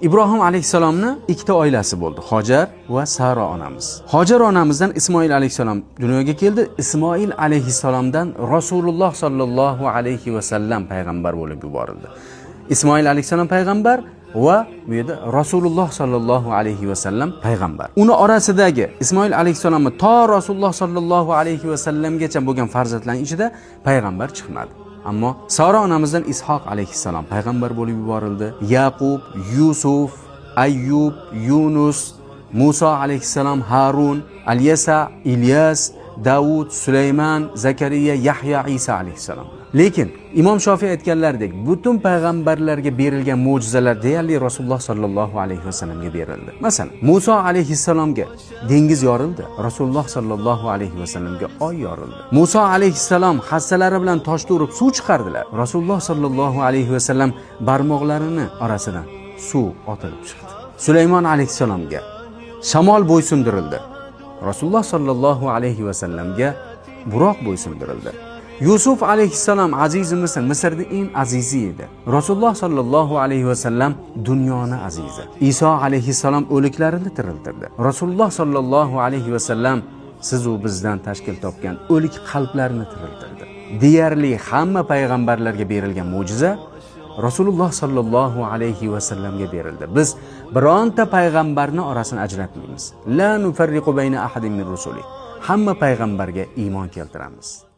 Ibrohim alayhissalomni ikkita oilasi bo'ldi. Hojar va Sara onamiz. Hojar onamizdan Ismoil alayhissalom dunyoga keldi. Ismoil alayhissalomdan Rasululloh sallallohu alayhi va sallam payg'ambar bo'lib yuborildi. Ismoil alayhissalom payg'ambar va bu yerda Rasululloh sallallohu alayhi va sallam payg'ambar. Uni orasidagi Ismoil alayhissalomni to Rasululloh sallallohu alayhi va sallamgacha bo'lgan farzandlarning ichida payg'ambar chiqmadi. Ammo Sara onamizdan Ishoq alayhissalom payg'ambar bo'lib yuborildi. Yaqub, Yusuf, Ayyub, Yunus, Musa alayhissalom, Harun, Alyasa, Ilyas, Davud, Sulaymon, Zakariya, Yahya, Isa alayhissalom. Lekin Imom Shofiy aytganlaridek, butun payg'ambarlarga berilgan mo'jizalar deyarli Rasululloh sallallohu alayhi vasallamga berildi. Masalan, Musa alayhissalomga dengiz yorildi, Rasululloh sallallohu alayhi vasallamga oy yorildi. Musa alayhissalom hassalari bilan toshni urib suv chiqardilar. Rasululloh sallallohu alayhi vasallam barmoqlarini orasidan suv otilib chiqdi. Sulaymon alayhissalomga shamol bo'ysundirildi. Rasululloh sallallohu alayhi vasallamga buroq bo'ysundirildi. Yusuf alayhissalom azizi Misrning eng azizi edi. Rasululloh sallallohu alayhi vasallam dunyoni azizi. Iso alayhissalom o'liklarini tiriltirdi. Rasululloh sallallohu alayhi vasallam siz u bizdan tashkil topgan o'lik qalblarni tiriltirdi. Deyarli hamma payg'ambarlarga berilgan mo'jiza Rasululloh sallallohu alayhi vasallamga berildi. Biz bironta payg'ambarning orasini ajratmaymiz. La nufarriqu bayna ahadin min rusuli. Hamma payg'ambarga iymon keltiramiz.